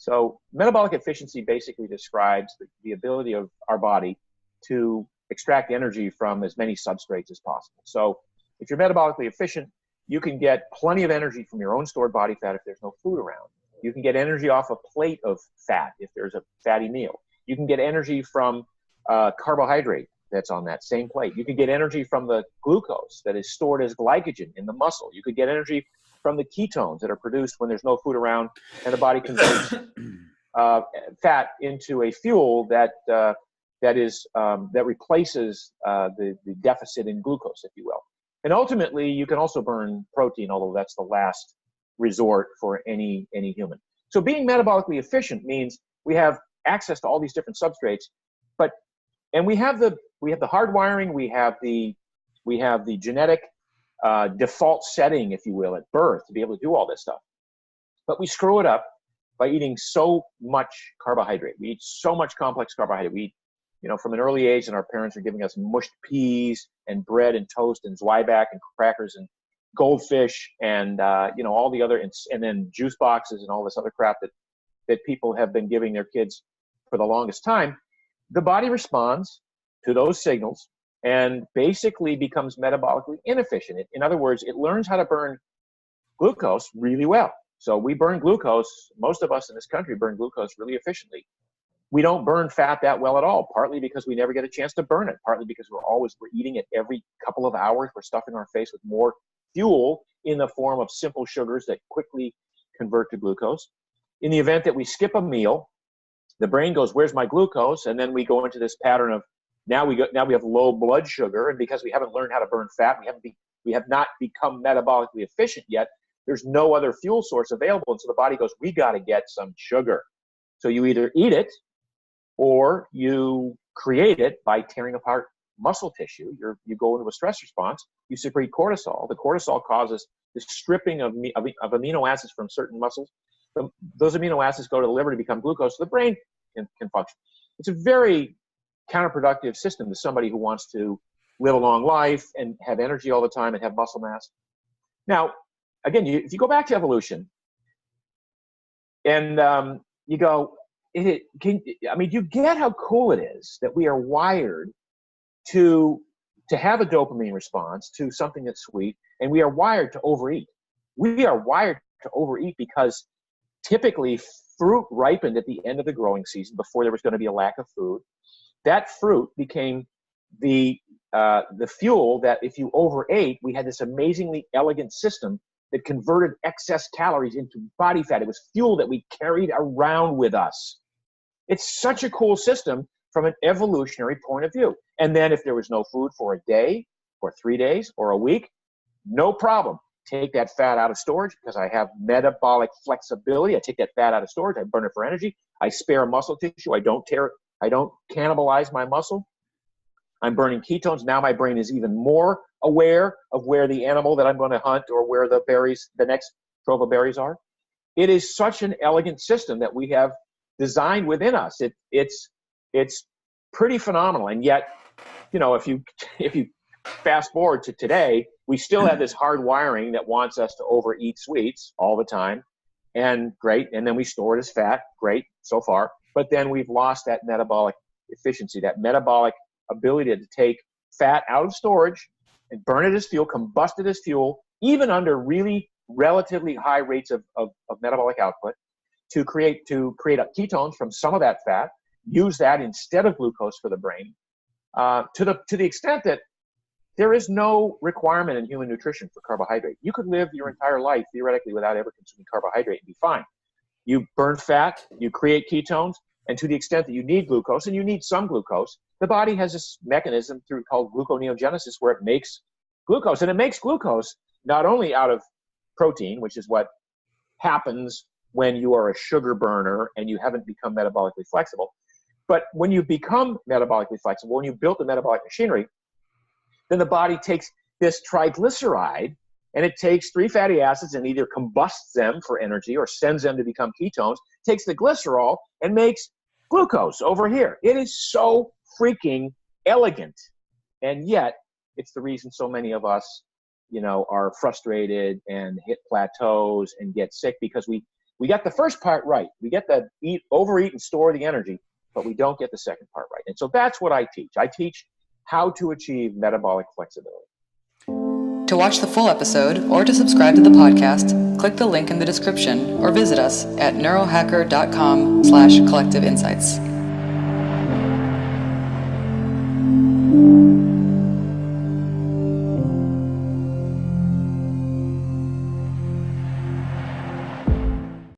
So metabolic efficiency basically describes the ability of our body to extract energy from as many substrates as possible. So if you're metabolically efficient, you can get plenty of energy from your own stored body fat if there's no food around. You can get energy off a plate of fat if there's a fatty meal. You can get energy from carbohydrate that's on that same plate. You can get energy from the glucose that is stored as glycogen in the muscle. You could get energy from the ketones that are produced when there's no food around, and the body converts fat into a fuel that replaces the deficit in glucose, if you will. And ultimately, you can also burn protein, although that's the last resort for any human. So being metabolically efficient means we have access to all these different substrates, and we have the hardwiring, we have the genetic default setting, if you will, at birth to be able to do all this stuff. But we screw it up by eating so much carbohydrate. We eat so much complex carbohydrate. We eat, from an early age, and our parents are giving us mushed peas and bread and toast and Zwieback and crackers and goldfish and all the other, and then juice boxes and all this other crap that people have been giving their kids for the longest time. The body responds to those signals and basically becomes metabolically inefficient. In other words, it learns how to burn glucose really well. So we burn glucose, most of us in this country burn glucose really efficiently. We don't burn fat that well at all, partly because we never get a chance to burn it, partly because we're eating it every couple of hours. We're stuffing our face with more fuel in the form of simple sugars that quickly convert to glucose. In the event that we skip a meal, the brain goes, where's my glucose? And then we go into this pattern of now we have low blood sugar, and because we haven't learned how to burn fat, we have not become metabolically efficient yet. There's no other fuel source available, and so the body goes, we got to get some sugar. So you either eat it or you create it by tearing apart muscle tissue. You go into a stress response. You secrete cortisol. The cortisol causes the stripping of amino acids from certain muscles. Those amino acids go to the liver to become glucose, so the brain can function. It's a very counterproductive system to somebody who wants to live a long life and have energy all the time and have muscle mass. Now, again, if you go back to evolution and you go, you get how cool it is that we are wired to have a dopamine response to something that's sweet, and we are wired to overeat. We are wired to overeat because typically fruit ripened at the end of the growing season before there was going to be a lack of food. That fruit became the fuel that if you overate, we had this amazingly elegant system that converted excess calories into body fat. It was fuel that we carried around with us. It's such a cool system from an evolutionary point of view. And then if there was no food for a day or 3 days or a week, no problem. Take that fat out of storage because I have metabolic flexibility. I take that fat out of storage. I burn it for energy. I spare muscle tissue. I don't cannibalize my muscle. I'm burning ketones. Now my brain is even more aware of where the animal that I'm going to hunt or where the next trove of berries are. It is such an elegant system that we have designed within us. It's pretty phenomenal. And yet, if you fast forward to today, we still have this hard wiring that wants us to overeat sweets all the time. And great. And then we store it as fat. Great so far. But then we've lost that metabolic efficiency, that metabolic ability to take fat out of storage and burn it as fuel, combust it as fuel, even under really relatively high rates of metabolic output, to create ketones from some of that fat, use that instead of glucose for the brain, to the extent that there is no requirement in human nutrition for carbohydrate. You could live your entire life theoretically without ever consuming carbohydrate and be fine. You burn fat, you create ketones, and to the extent that you need glucose, and you need some glucose, the body has this mechanism called gluconeogenesis where it makes glucose. And it makes glucose not only out of protein, which is what happens when you are a sugar burner and you haven't become metabolically flexible, but when you become metabolically flexible, when you built the metabolic machinery, then the body takes this triglyceride and it takes 3 fatty acids and either combusts them for energy or sends them to become ketones, takes the glycerol and makes glucose over here. It is so freaking elegant. And yet it's the reason so many of us, are frustrated and hit plateaus and get sick, because we We got the first part right. We get the overeat and store the energy, but we don't get the second part right. And so that's what I teach. I teach how to achieve metabolic flexibility. To watch the full episode or to subscribe to the podcast, click the link in the description or visit us at neurohacker.com/collective insights.